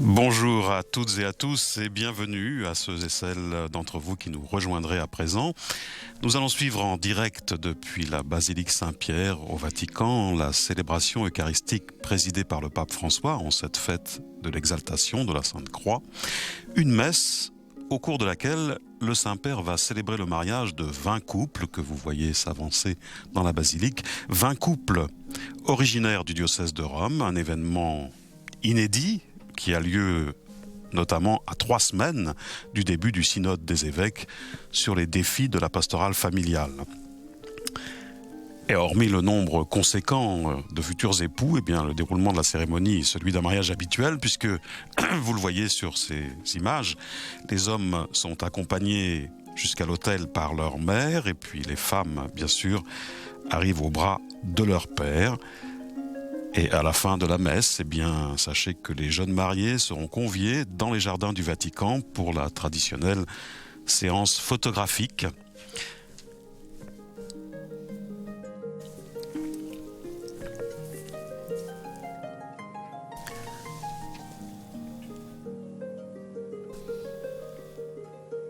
Bonjour à toutes et à tous et bienvenue à ceux et celles d'entre vous qui nous rejoindraient à présent. Nous allons suivre en direct depuis la basilique Saint-Pierre au Vatican la célébration eucharistique présidée par le pape François en cette fête de l'exaltation de la Sainte Croix. Une messe au cours de laquelle le Saint-Père va célébrer le mariage de 20 couples que vous voyez s'avancer dans la basilique. 20 couples originaires du diocèse de Rome, un événement inédit qui a lieu notamment à 3 semaines du début du synode des évêques sur les défis de la pastorale familiale. Et hormis le nombre conséquent de futurs époux, le déroulement de la cérémonie est celui d'un mariage habituel puisque, vous le voyez sur ces images, les hommes sont accompagnés jusqu'à l'autel par leur mère et puis les femmes, bien sûr, arrivent au bras de leur père. Et à la fin de la messe, sachez que les jeunes mariés seront conviés dans les jardins du Vatican pour la traditionnelle séance photographique.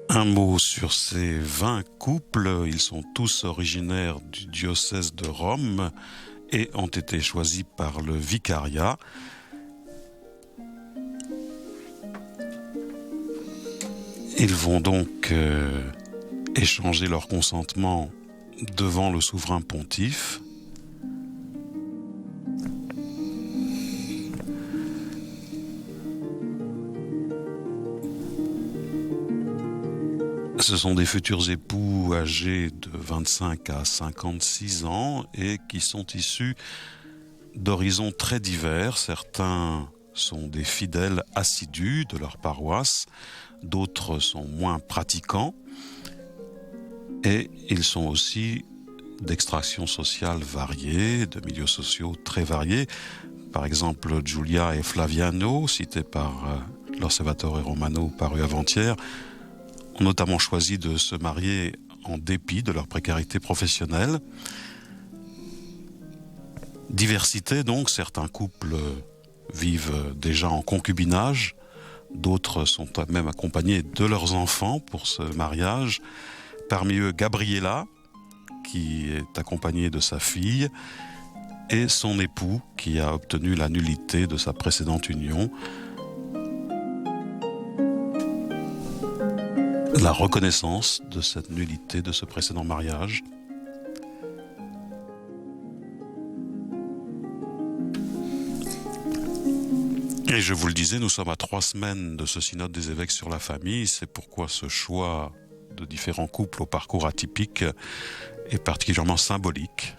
Un mot sur ces 20 couples, ils sont tous originaires du diocèse de Rome et ont été choisis par le vicariat. Ils vont donc échanger leur consentement devant le souverain pontife. Ce sont des futurs époux âgés de 25 à 56 ans et qui sont issus d'horizons très divers. Certains sont des fidèles assidus de leur paroisse, d'autres sont moins pratiquants et ils sont aussi d'extraction sociale variée, de milieux sociaux très variés. Par exemple, Giulia et Flaviano, cités par l'Osservatore Romano paru avant-hier, ont notamment choisi de se marier en dépit de leur précarité professionnelle. Diversité donc, certains couples vivent déjà en concubinage, d'autres sont même accompagnés de leurs enfants pour ce mariage. Parmi eux, Gabriella, qui est accompagnée de sa fille, et son époux, qui a obtenu la nullité de sa précédente union. La reconnaissance de cette nullité de ce précédent mariage. Et je vous le disais, nous sommes à 3 semaines de ce synode des évêques sur la famille. C'est pourquoi ce choix de différents couples au parcours atypique est particulièrement symbolique.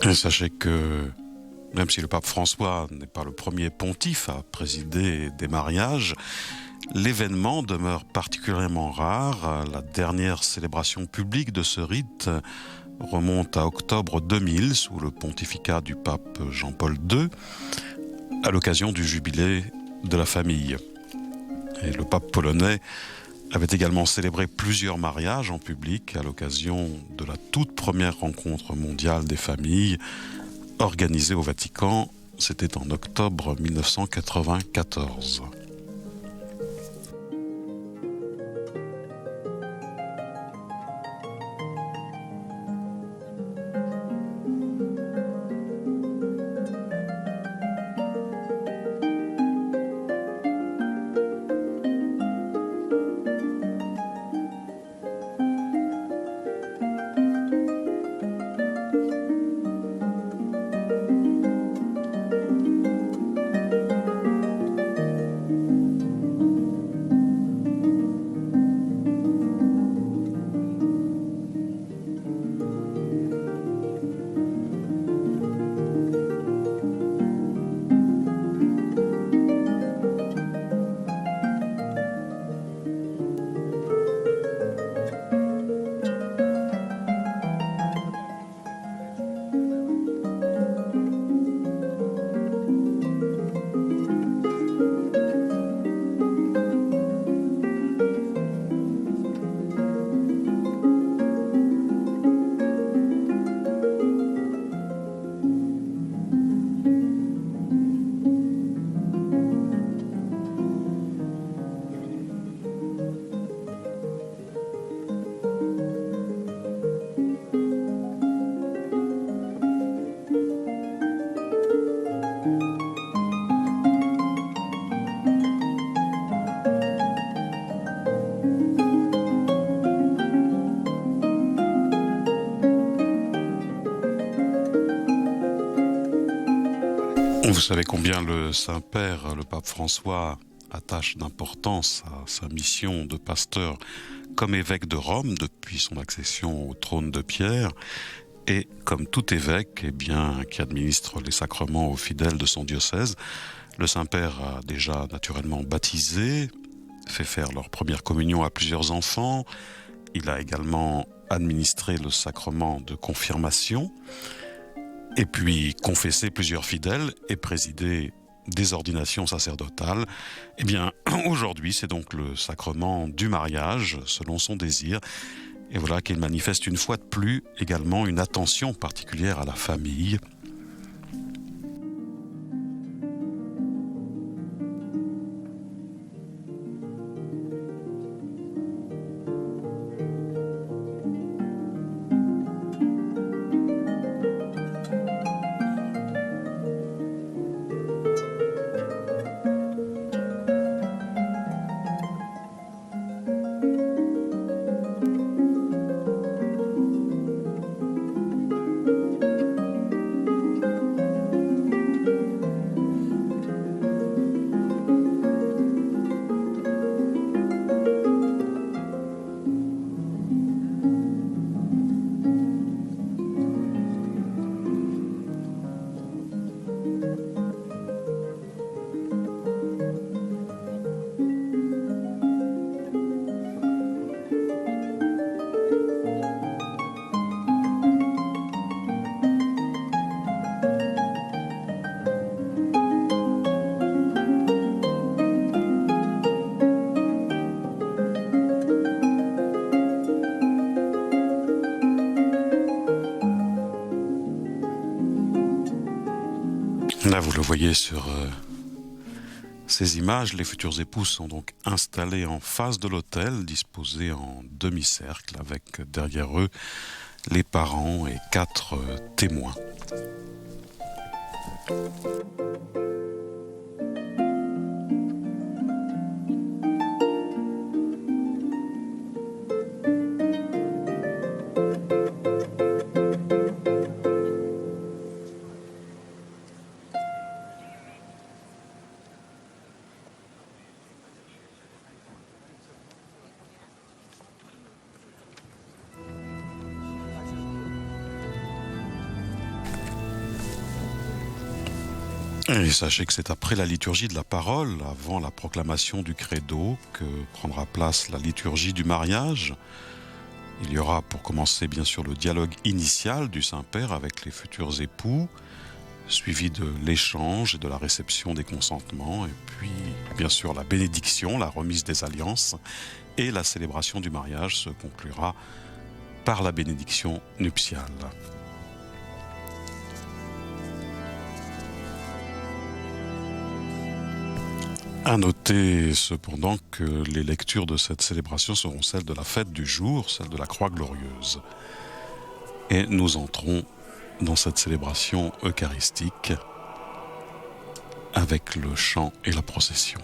Et sachez que même si le pape François n'est pas le premier pontife à présider des mariages, l'événement demeure particulièrement rare. La dernière célébration publique de ce rite remonte à octobre 2000 sous le pontificat du pape Jean-Paul II à l'occasion du jubilé de la famille. Et le pape polonais avait également célébré plusieurs mariages en public à l'occasion de la toute première rencontre mondiale des familles organisée au Vatican C'était en octobre 1994. Vous savez combien le Saint-Père, le pape François, attache d'importance à sa mission de pasteur comme évêque de Rome depuis son accession au trône de Pierre. Et comme tout évêque, qui administre les sacrements aux fidèles de son diocèse, le Saint-Père a déjà naturellement baptisé, fait faire leur première communion à plusieurs enfants. Il a également administré le sacrement de confirmation, et puis confessé plusieurs fidèles et présidé des ordinations sacerdotales. Aujourd'hui, c'est donc le sacrement du mariage, selon son désir. Et voilà qu'il manifeste une fois de plus également une attention particulière à la famille. Là, vous le voyez sur ces images, les futurs époux sont donc installés en face de l'autel, disposés en demi-cercle, avec derrière eux les parents et 4 témoins. Et sachez que c'est après la liturgie de la parole, avant la proclamation du credo, que prendra place la liturgie du mariage. Il y aura pour commencer bien sûr le dialogue initial du Saint-Père avec les futurs époux, suivi de l'échange et de la réception des consentements, et puis bien sûr la bénédiction, la remise des alliances, et la célébration du mariage se conclura par la bénédiction nuptiale. À noter cependant que les lectures de cette célébration seront celles de la fête du jour, celle de la Croix glorieuse. Et nous entrons dans cette célébration eucharistique avec le chant et la procession.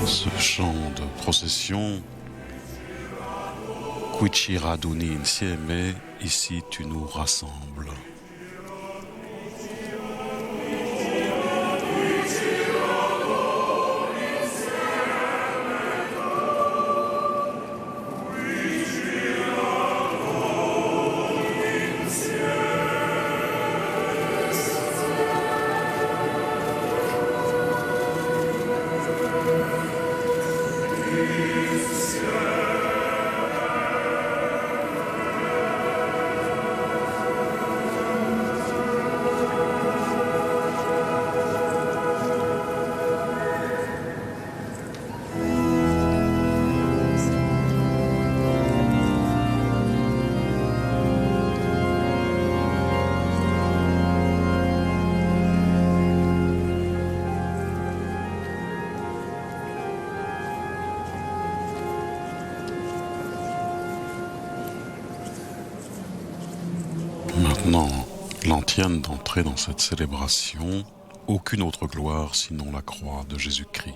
Ce chant de procession, Qui ci raduni insieme, ici tu nous rassembles. Maintenant, l'antienne d'entrer dans cette célébration, aucune autre gloire sinon la croix de Jésus-Christ.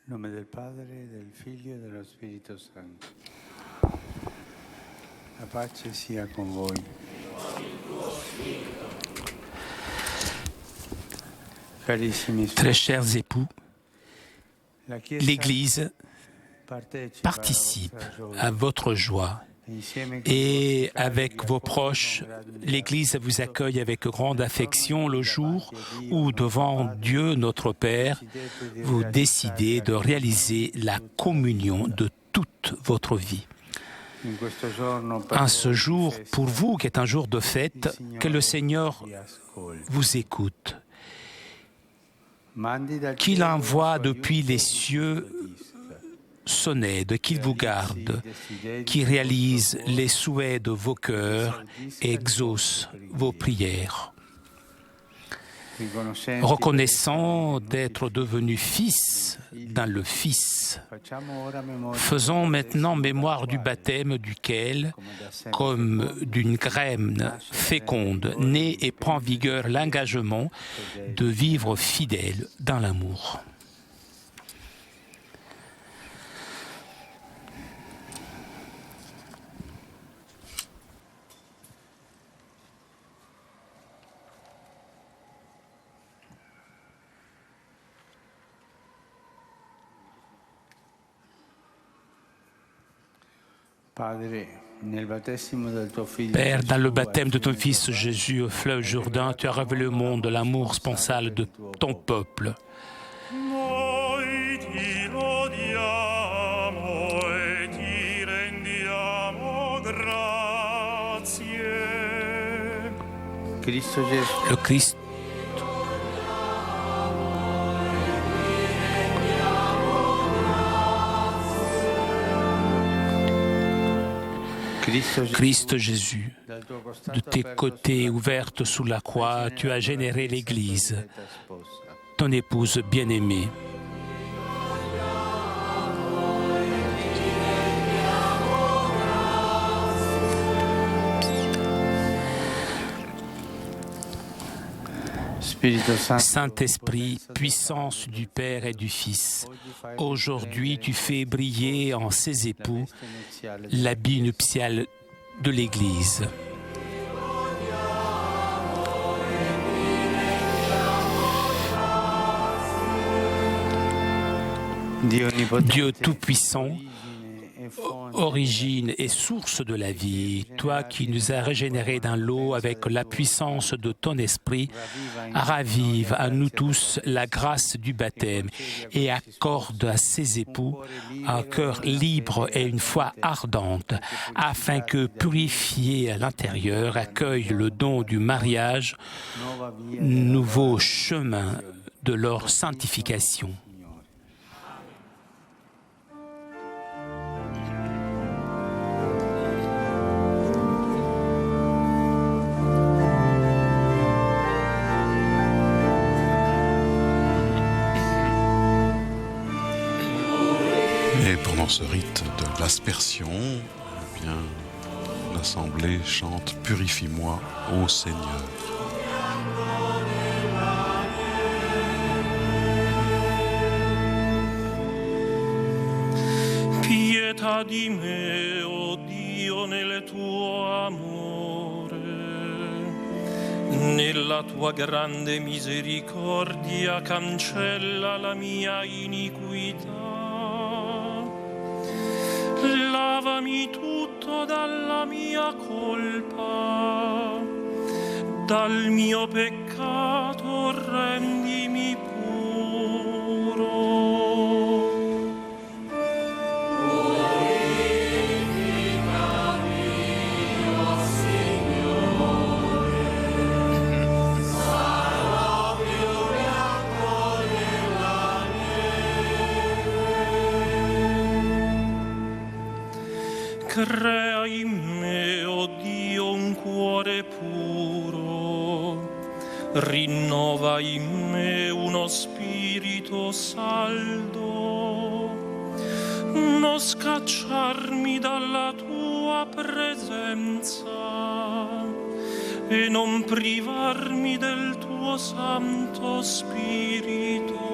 nome del Padre, del Figlio e dello Spirito Santo. La pace sia con voi. Carissimi Très sposi, chers époux, la Chiesa l'Église participe à votre joie et avec vos proches, l'Église vous accueille avec grande affection le jour où, devant Dieu notre Père, vous décidez de réaliser la communion de toute votre vie. En ce jour, pour vous, qui est un jour de fête, que le Seigneur vous écoute, qu'il envoie depuis les cieux son aide, qu'il vous garde, qu'il réalise les souhaits de vos cœurs et exauce vos prières. Reconnaissant d'être devenu fils dans le Fils, faisons maintenant mémoire du baptême duquel, comme d'une graine féconde, naît et prend vigueur l'engagement de vivre fidèle dans l'amour. Père, dans le baptême de ton Fils Jésus au fleuve Jourdain, tu as révélé au monde l'amour sponsal de ton peuple. Le Christ Christ Jésus, de tes côtés ouvertes sous la croix, tu as généré l'Église, ton épouse bien-aimée. Saint-Esprit, puissance du Père et du Fils, aujourd'hui tu fais briller en ses époux l'habit nuptial de l'Église. Dieu Tout-Puissant, origine et source de la vie, toi qui nous as régénérés dans l'eau avec la puissance de ton esprit, ravive à nous tous la grâce du baptême et accorde à ses époux un cœur libre et une foi ardente, afin que, purifiés à l'intérieur, accueillent le don du mariage, nouveau chemin de leur sanctification. Et pendant ce rite de l'aspersion, eh bien, l'Assemblée chante « Purifie-moi, ô Seigneur ». Pietà di me, o Dio, nel tuo amore, nella tua grande misericordia cancella la mia iniquità. Lavami tutto dalla mia colpa, dal mio peccato rendimi puro. Crea in me, o Dio, un cuore puro, rinnova in me uno spirito saldo, non scacciarmi dalla tua presenza e non privarmi del tuo Santo Spirito.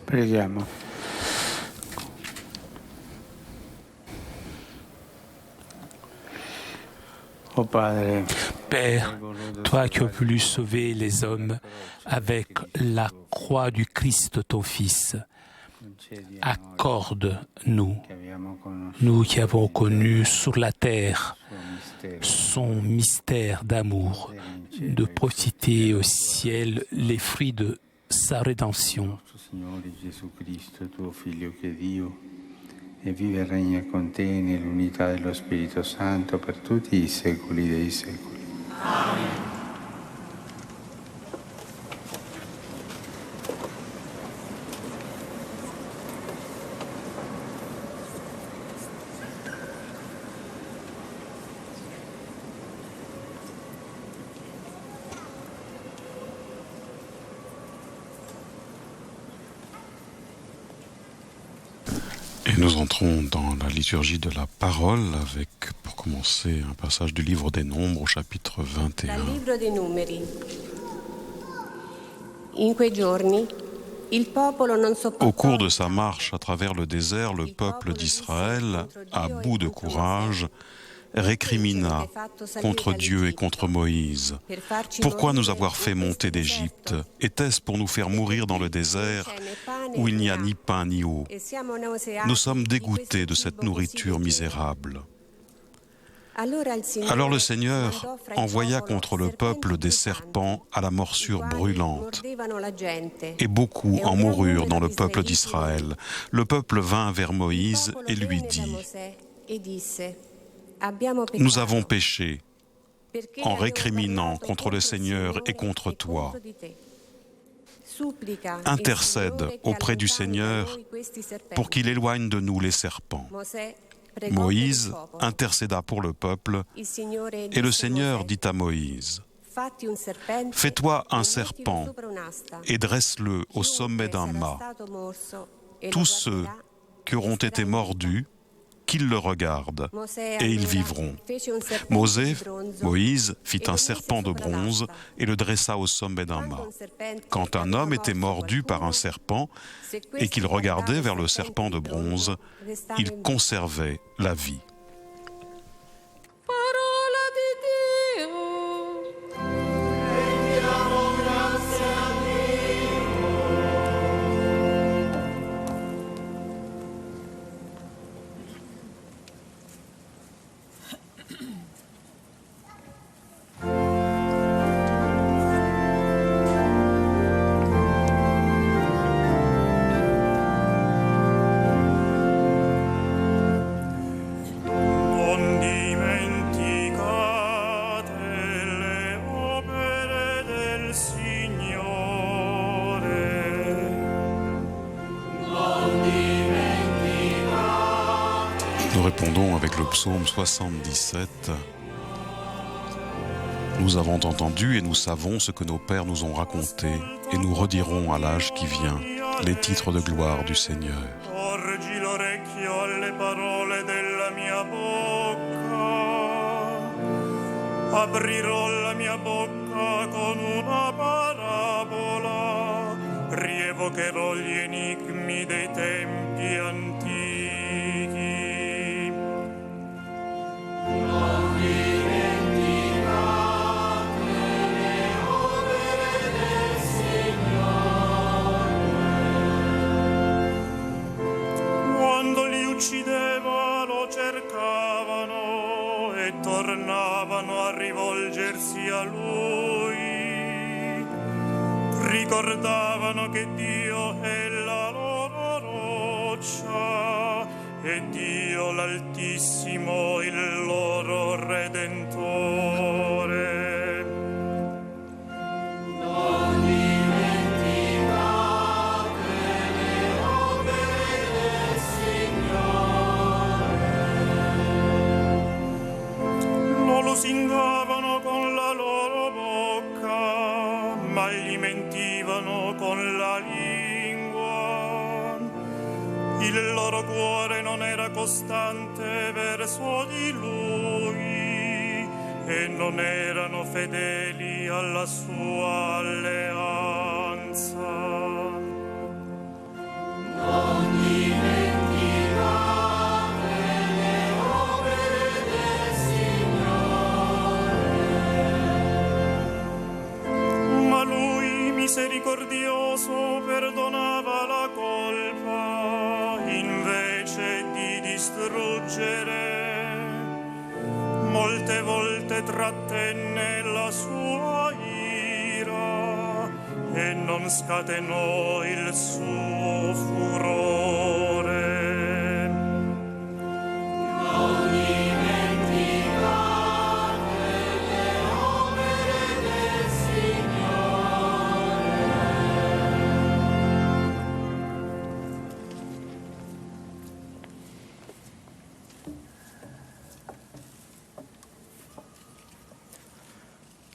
Preghiamo. Oh Padre, Père, toi qui as voulu sauver les hommes avec la croix du Christ, ton Fils, accorde-nous, nous qui avons connu sur la terre son mystère d'amour, de profiter au ciel les fruits de sa rédemption. Signore Gesù Cristo, tuo Figlio che è Dio, e vive e regna con te nell'unità dello Spirito Santo per tutti i secoli dei secoli. Et nous entrons dans la liturgie de la parole avec, pour commencer, un passage du livre des Nombres au chapitre 21. Dal libro dei Numeri. In quei giorni il popolo non sopportò. Au cours de sa marche à travers le désert, le peuple d'Israël, à bout de courage, récrimina contre Dieu et contre Moïse. Pourquoi nous avoir fait monter d'Égypte? Était-ce pour nous faire mourir dans le désert où il n'y a ni pain ni eau? Nous sommes dégoûtés de cette nourriture misérable. Alors le Seigneur envoya contre le peuple des serpents à la morsure brûlante, et beaucoup en moururent dans le peuple d'Israël. Le peuple vint vers Moïse et lui dit: Nous avons péché en récriminant contre le Seigneur et contre toi. Intercède auprès du Seigneur pour qu'il éloigne de nous les serpents. Moïse intercéda pour le peuple, et le Seigneur dit à Moïse: Fais-toi un serpent et dresse-le au sommet d'un mât. Tous ceux qui auront été mordus, qu'ils le regardent, et ils vivront. Moïse fit un serpent de bronze et le dressa au sommet d'un mât. Quand un homme était mordu par un serpent et qu'il regardait vers le serpent de bronze, il conservait la vie. Parola di Dio. Non dimenticate le opere del Signore. Nous répondons avec le psaume 77. Nous avons entendu et nous savons ce que nos pères nous ont raconté, et nous redirons à l'âge qui vient les titres de gloire du Seigneur. Porgi l'orecchio alle parole della mia bocca. Aprirò la mia bocca con una parabola. Rievocherò gli enigmi dei tempi antichi. Quando li uccideva lo cercavano e tornavano a rivolgersi a lui. Ricordavano che Dio è la loro roccia e Dio l'Altissimo il loro Redentore. Lo lusingavano con la loro bocca, ma gli mentivano con la lingua. Il loro cuore non era costante verso di lui e non erano fedeli alla sua alleanza. misericordioso perdonava la colpa invece di distruggere. Molte volte trattenne la sua ira e non scatenò il suo furore.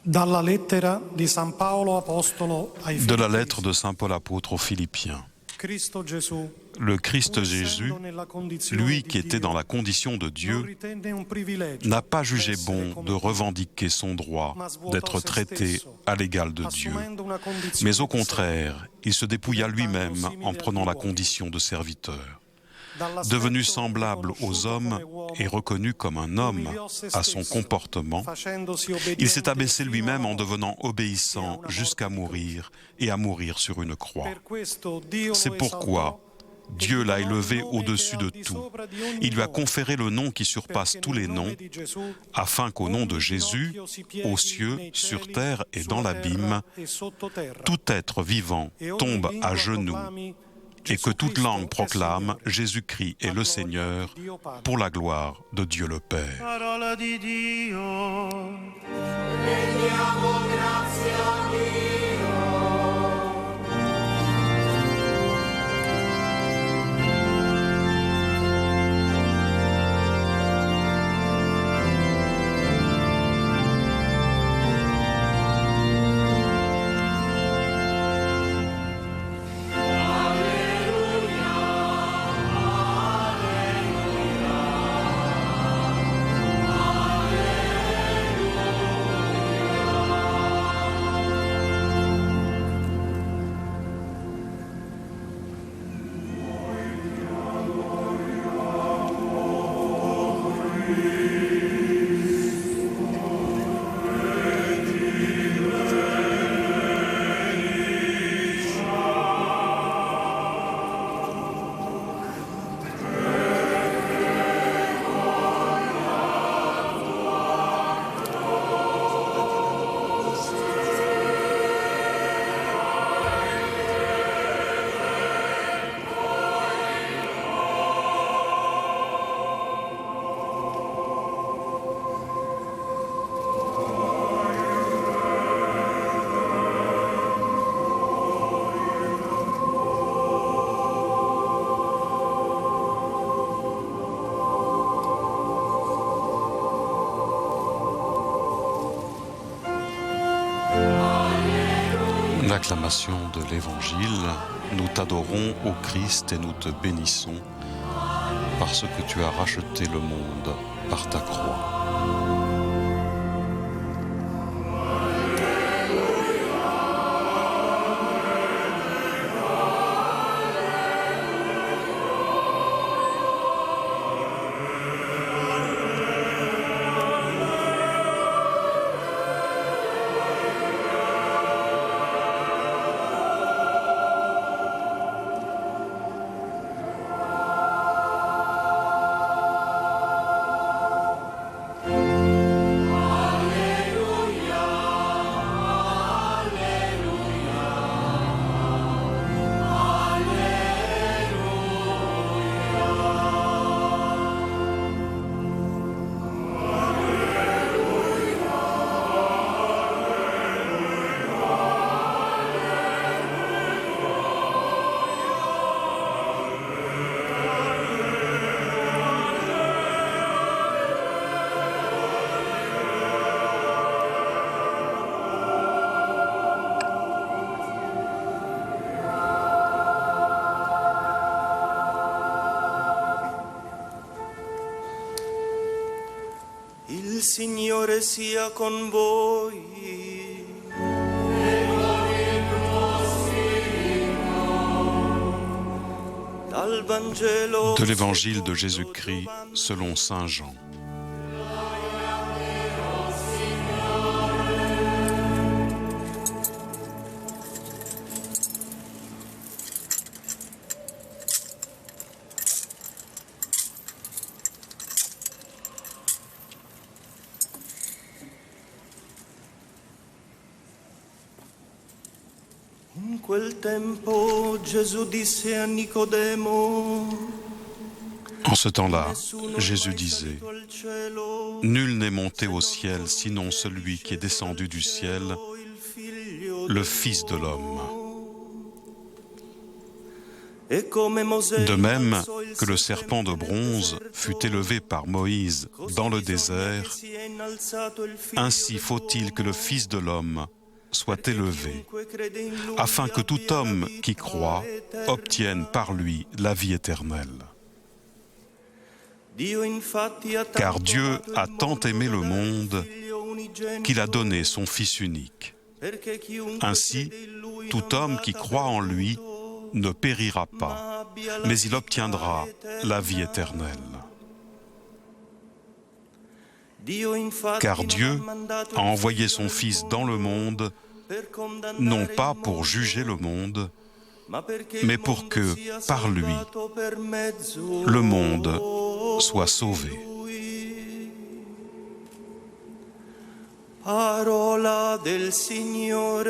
Dalla lettera di San Paolo Apostolo ai De la Filippesi. lettre de Saint Paul apôtre aux Philippiens. Cristo Gesù, Le Christ pur Jésus, essendo nella condizione lui di qui était Dio, dans la condition de non Dieu, ritenne un privilegio n'a pas jugé essere bon come de Dio, revendiquer son droit ma svuotò d'être se traité stesso, à l'égal de Dieu. assumendo una condizione Mais au di servo. contraire, il se dépouilla lui-même en prenant la condition de serviteur. Devenu semblable aux hommes et reconnu comme un homme à son comportement, il s'est abaissé lui-même en devenant obéissant jusqu'à mourir et à mourir sur une croix. C'est pourquoi Dieu l'a élevé au-dessus de tout. Il lui a conféré le nom qui surpasse tous les noms, afin qu'au nom de Jésus, aux cieux, sur terre et dans l'abîme, tout être vivant tombe à genoux et que toute langue proclame Jésus-Christ est le Seigneur pour la gloire de Dieu le Père. Parola di Dio. L'acclamation de l'Évangile, nous t'adorons, ô Christ, et nous te bénissons, parce que tu as racheté le monde par ta croix. Il Signore sia con voi. Dal Vangelo De l'Évangile de Jésus-Christ selon Saint Jean. In quel tempo Gesù disse a Nicodemo: En ce temps-là, Jésus disait, « Nul n'est monté au ciel sinon celui qui est descendu du ciel, le Fils de l'homme. » De même que le serpent de bronze fut élevé par Moïse dans le désert, ainsi faut-il que le Fils de l'homme soit élevé, afin que tout homme qui croit obtienne par lui la vie éternelle. Car Dieu a tant aimé le monde qu'il a donné son Fils unique. Ainsi, tout homme qui croit en lui ne périra pas, mais il obtiendra la vie éternelle. Car Dieu a envoyé son Fils dans le monde, non pas pour juger le monde, mais pour que, par lui, le monde soit sauvé. Parola del Signore.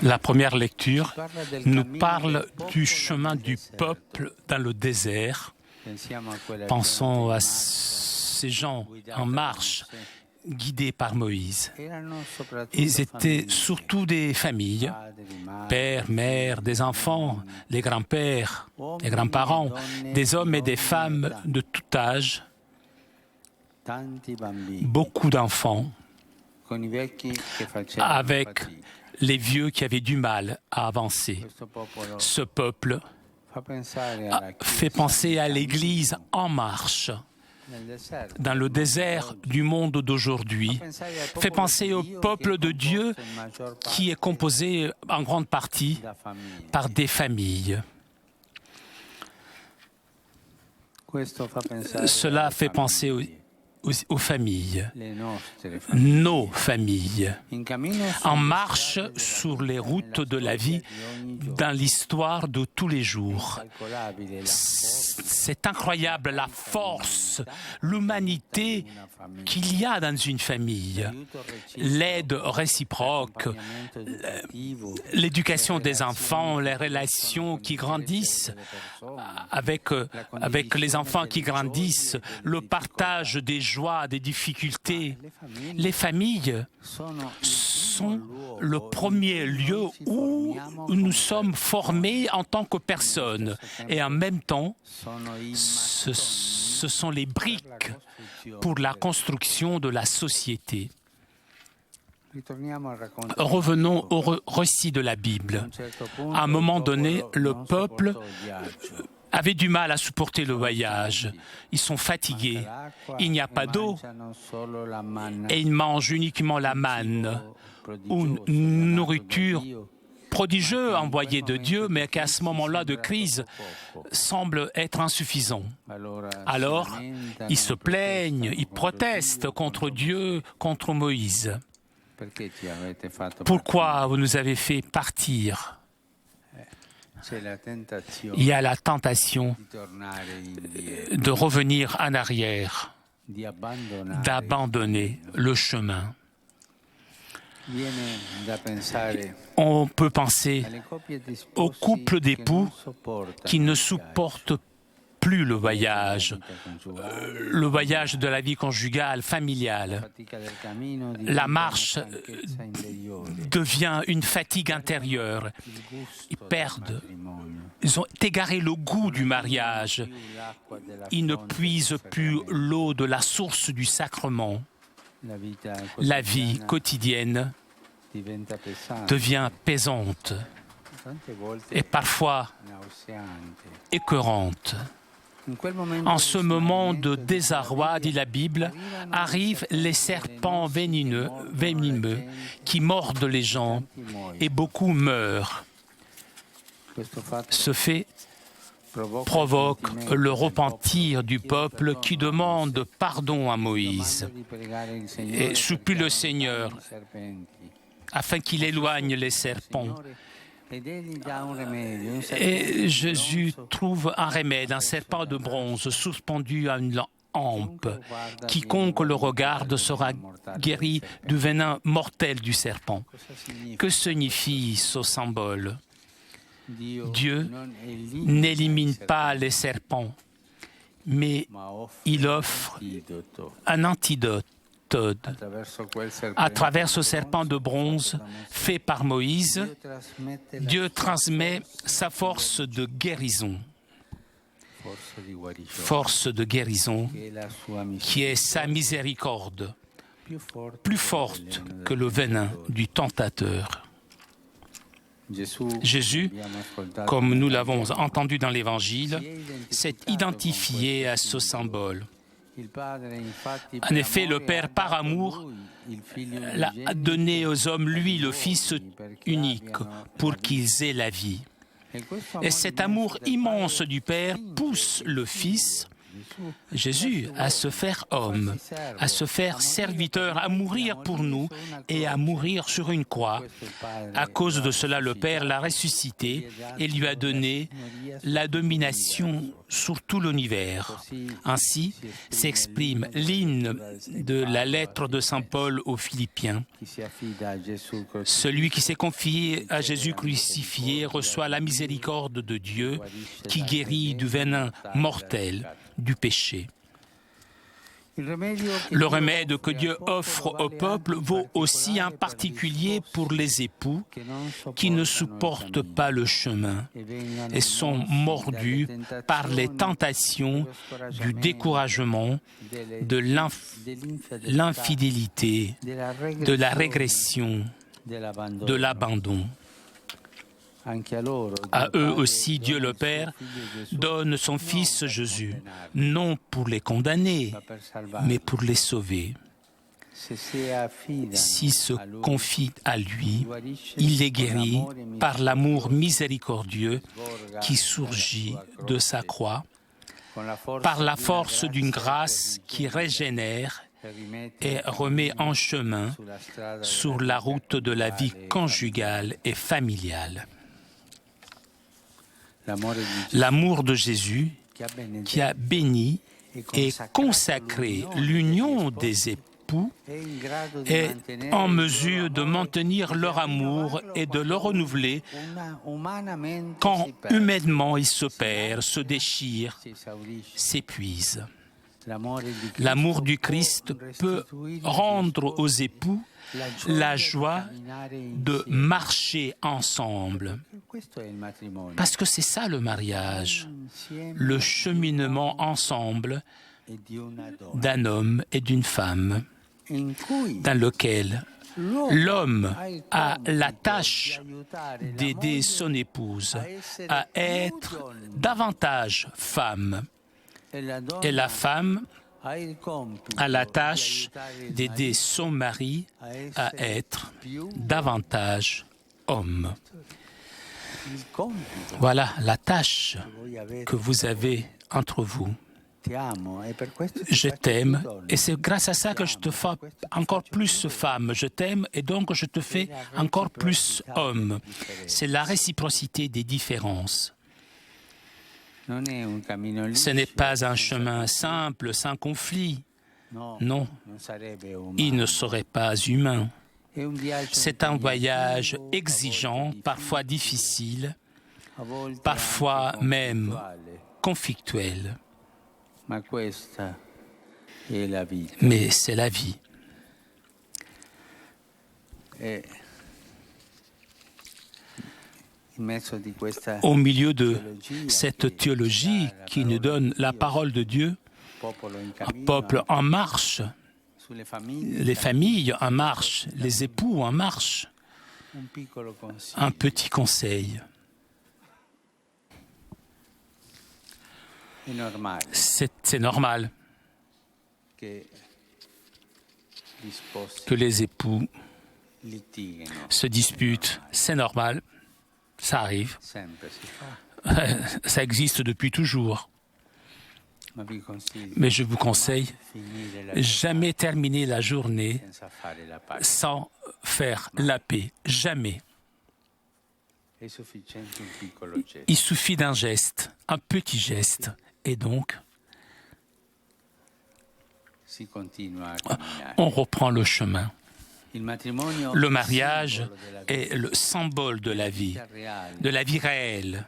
La première lecture nous parle du chemin du peuple dans le désert. Pensons à ces gens en marche, guidés par Moïse. Ils étaient surtout des familles, pères, mères, des enfants, les grands-pères, les grands-parents, des hommes et des femmes de tout âge, beaucoup d'enfants, avec les vieux qui avaient du mal à avancer. Ce peuple fait penser à l'Église en marche dans le désert du monde d'aujourd'hui, fait penser au peuple de Dieu qui est composé en grande partie par des familles. Cela fait penser aux familles, nos familles, en marche sur les routes de la vie dans l'histoire de tous les jours. C'est incroyable la force, l'humanité qu'il y a dans une famille, l'aide réciproque, l'éducation des enfants, les relations qui grandissent avec les enfants qui grandissent, le partage des joies, des difficultés. Les familles sont le premier lieu où nous sommes formés en tant que personnes et en même temps, ce sont les briques pour la construction de la société. Revenons au récit de la Bible. À un moment donné, le peuple avaient du mal à supporter le voyage. Ils sont fatigués. Il n'y a pas d'eau et ils mangent uniquement la manne, une nourriture prodigieuse envoyée de Dieu, mais qu'à ce moment-là de crise semble être insuffisant. Alors, ils se plaignent, ils protestent contre Dieu, contre Moïse. Pourquoi vous nous avez fait partir ? Il y a la tentation de revenir en arrière. d'abandonner le chemin. On peut penser aux couples d'époux qui ne supportent plus le voyage de la vie conjugale, familiale. La marche devient une fatigue intérieure. Ils ont égaré le goût du mariage. Ils ne puisent plus l'eau de la source du sacrement. La vie quotidienne devient pesante et parfois écœurante. En ce moment de désarroi, dit la Bible, arrivent les serpents venimeux qui mordent les gens et beaucoup meurent. Ce fait provoque le repentir du peuple qui demande pardon à Moïse et supplie le Seigneur afin qu'il éloigne les serpents. Et Jésus trouve un remède, un serpent de bronze suspendu à une hampe. Quiconque le regarde sera guéri du venin mortel du serpent. Que signifie ce symbole? Dieu n'élimine pas les serpents, mais il offre un antidote. À travers ce serpent de bronze fait par Moïse, Dieu transmet sa force de guérison. Force de guérison qui est sa miséricorde, plus forte que le venin du tentateur. Jésus, comme nous l'avons entendu dans l'Évangile, s'est identifié à ce symbole. En effet, le Père, par amour, l'a donné aux hommes, lui, le Fils unique, pour qu'ils aient la vie. Et cet amour immense du Père pousse le Fils, Jésus, à se faire homme, à se faire serviteur, à mourir pour nous et à mourir sur une croix. À cause de cela, le Père l'a ressuscité et lui a donné la domination sur tout l'univers. Ainsi s'exprime l'hymne de la lettre de Saint Paul aux Philippiens. Celui qui s'est confié à Jésus crucifié reçoit la miséricorde de Dieu qui guérit du venin mortel du péché. Le remède que Dieu offre au peuple vaut aussi en particulier pour les époux qui ne supportent pas le chemin et sont mordus par les tentations du découragement, de l'infidélité, de la régression, de l'abandon. À eux aussi, Dieu le Père donne son Fils Jésus, non pour les condamner, mais pour les sauver. S'ils se confient à lui, il les guérit par l'amour miséricordieux qui surgit de sa croix, par la force d'une grâce qui régénère et remet en chemin sur la route de la vie conjugale et familiale. L'amour de Jésus qui a béni et consacré l'union des époux est en mesure de maintenir leur amour et de le renouveler quand humainement il se perd, se déchire, s'épuise. L'amour du Christ peut rendre aux époux la joie de marcher ensemble. Parce que c'est ça le mariage, le cheminement ensemble d'un homme et d'une femme, dans lequel l'homme a la tâche d'aider son épouse à être davantage femme, et la femme a la tâche d'aider son mari à être davantage homme. Voilà la tâche que vous avez entre vous. Je t'aime et c'est grâce à ça que je te fais encore plus femme. Je t'aime et donc je te fais encore plus homme. C'est la réciprocité des différences. Ce n'est pas un chemin simple, sans conflit, Non, non sarebbe umano. il ne serait pas humain. È un viaggio C'est un voyage impegnativo, exigeant, a volte parfois difficile, a volte parfois anche même conflittuale. conflictuel. Ma questa è la vita. Mais c'est la vie. E in mezzo di questa Au milieu de teologia cette che théologie dà la qui nous parola donne di la Dio, parole de Dieu, popolo in un cammino, peuple en marche, sulle famiglie, les familles en marche, les époux en marche, un piccolo consiglio. un petit conseil. È normale C'est normal che gli sposi que les époux litighino, se disputent, c'est normal, ça arrive, sempre si fa, ça existe depuis toujours. ma vi consiglio Mais je vous conseille, finire la jamais terminer la journée senza fare la pace. sans faire la paix, jamais. È sufficiente un piccolo gesto. Il suffit d'un geste, un petit geste, et donc Si continua a camminare. on reprend le chemin. Il matrimonio Le è mariage simbolo della vita est le symbole de la vie reale, réelle.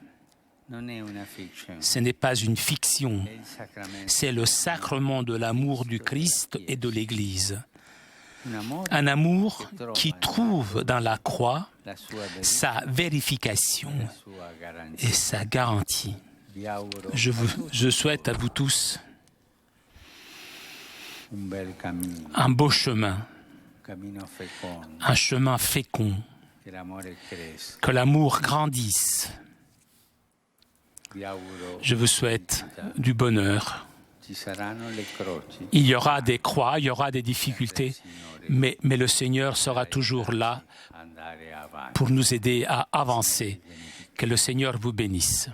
non è una fiction, Ce n'est pas une fiction, è il sacramento. c'est le sacrement de l'amour du Christ et de l'Église. Un amore, Un amour qui trouve dans la croix la sua verità, sa vérification la sua garanzia. et sa garantie. Vi auguro Je souhaite à vous tous un bel cammino, un beau chemin, un cammino fecondo, un chemin fécond, che l'amore cresca. que l'amour grandisse. Vi auguro Je vous souhaite du bonheur. ci saranno le croci, Il y aura des croix, il y aura des difficultés, mais le Seigneur sera toujours là andare avanti. pour nous aider à avancer. Que le Seigneur vous bénisse.